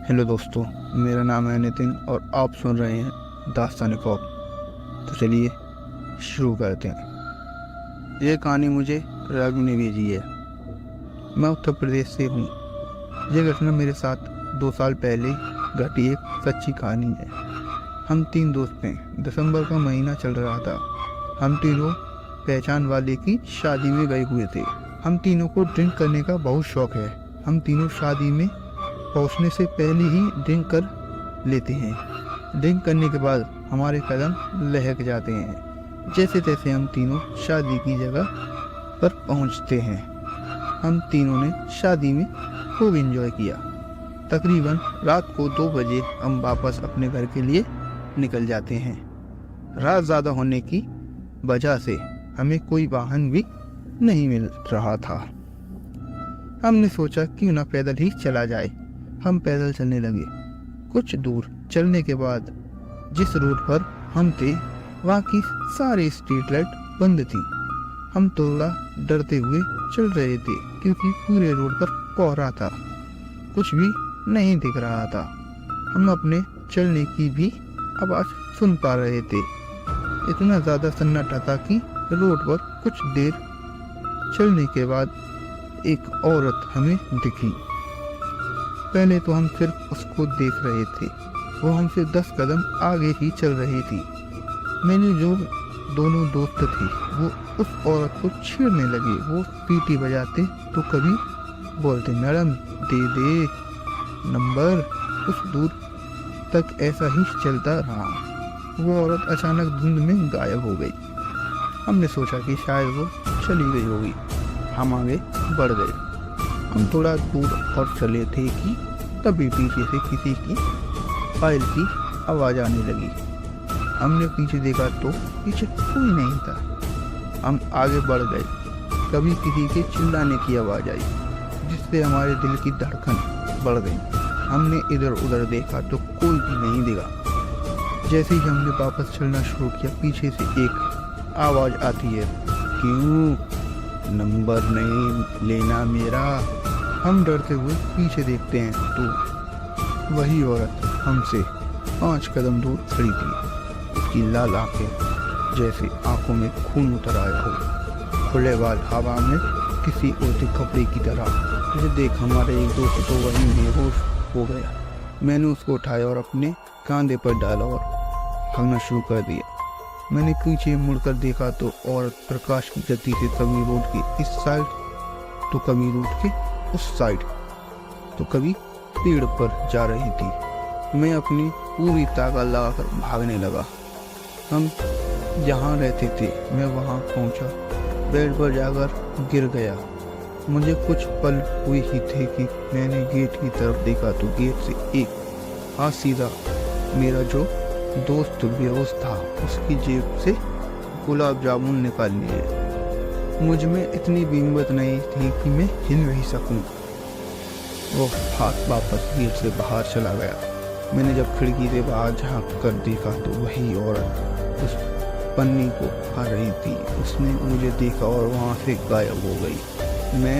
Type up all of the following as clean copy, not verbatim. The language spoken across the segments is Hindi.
हेलो दोस्तों, मेरा नाम है नितिन और आप सुन रहे हैं दास्तान खौफ। तो चलिए शुरू करते हैं। ये कहानी मुझे रागी ने भेजी है। मैं उत्तर प्रदेश से हूँ। यह घटना मेरे साथ 2 साल पहले घटी एक सच्ची कहानी है। हम 3 दोस्त थे। दिसंबर का महीना चल रहा था। हम तीनों पहचान वाले की शादी में गए हुए थे। हम तीनों को ड्रिंक करने का बहुत शौक है। हम तीनों शादी में पहुंचने से पहले ही ड्रिंक कर लेते हैं। ड्रिंक करने के बाद हमारे कदम लहक जाते हैं। जैसे तैसे हम तीनों शादी की जगह पर पहुंचते हैं। हम तीनों ने शादी में खूब एंजॉय किया। तकरीबन रात को 2 बजे हम वापस अपने घर के लिए निकल जाते हैं। रात ज़्यादा होने की वजह से हमें कोई वाहन भी नहीं मिल रहा था। हमने सोचा क्यों ना पैदल ही चला जाए। हम पैदल चलने लगे। कुछ दूर चलने के बाद जिस रोड पर हम थे वहाँ की सारी स्ट्रीट लाइट बंद थी। हम थोड़ा डरते हुए चल रहे थे क्योंकि पूरे रोड पर कोहरा था, कुछ भी नहीं दिख रहा था। हम अपने चलने की भी आवाज़ सुन पा रहे थे। इतना ज़्यादा सन्नाटा था कि रोड पर कुछ देर चलने के बाद एक औरत हमें दिखी। पहले तो हम सिर्फ उसको देख रहे थे। वो हमसे 10 कदम आगे ही चल रही थी। मैंने जो दोनों दोस्त थे वो उस औरत को छेड़ने लगे। वो पीटी बजाते तो कभी बोलते मैडम दे नंबर। कुछ दूर तक ऐसा ही चलता रहा। वो औरत अचानक धुंध में गायब हो गई। हमने सोचा कि शायद वो चली गई होगी। हम आगे बढ़ गए। हम थोड़ा दूर और चले थे कि तभी पीछे से किसी की फाइल की आवाज़ आने लगी। हमने पीछे देखा तो पीछे कोई नहीं था। हम आगे बढ़ गए। कभी किसी के चिल्लाने की आवाज़ आई जिससे हमारे दिल की धड़कन बढ़ गई। हमने इधर उधर देखा तो कोई भी नहीं दिखा। जैसे ही हमने वापस चलना शुरू किया पीछे से एक आवाज़ आती है, क्यों नंबर नहीं लेना मेरा। हम डरते हुए पीछे देखते हैं तो वही औरत हमसे 5 कदम दूर खड़ी थी। उसकी लाल आंखें जैसे आंखों में खून उतर आया हो। खुले बाल हवा में किसी उड़ते कपड़े की तरह। मुझे देख हमारे एक दोस्त तो वहीं बेहोश हो गया। मैंने उसको उठाया और अपने कंधे पर डाला और भागना शुरू कर दिया। मैंने पीछे मुड़कर देखा तो औरत प्रकाश की गति से कभी रोड के इस साइड तो कभी रोड के उस साइड तो कभी पेड़ पर जा रही थी। मैं अपनी पूरी ताकत लगाकर भागने लगा। हम जहाँ रहते थे मैं वहाँ पहुँचा। बेड पर जाकर गिर गया। मुझे कुछ पल हुए ही थे कि मैंने गेट की तरफ देखा तो गेट से एक हाथ सीधा मेरा जो दोस्त बेहोश था उसकी जेब से गुलाब जामुन निकाल लिए। मुझ में इतनी भी हिम्मत नहीं थी कि मैं हिल नहीं सकूं। वो हाथ वापस गेट से बाहर चला गया। मैंने जब खिड़की से बाहर झांक कर देखा तो वही औरत उस पन्नी को खा रही थी। उसने मुझे देखा और वहाँ से गायब हो गई। मैं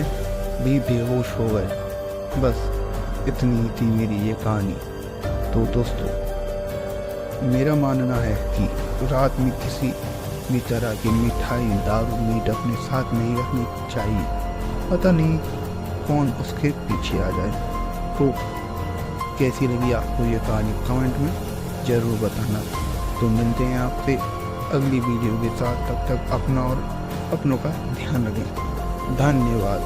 भी बेहोश हो गया। बस इतनी ही थी मेरी ये कहानी। तो दोस्तों, मेरा मानना है कि रात में किसी भी तरह की मिठाई दारू मीट अपने साथ नहीं रखनी चाहिए। पता नहीं कौन उसके पीछे आ जाए। तो कैसी लगी आपको ये कहानी कमेंट में ज़रूर बताना। तो मिलते हैं आपसे अगली वीडियो के साथ। तब तक अपना और अपनों का ध्यान रखें। धन्यवाद।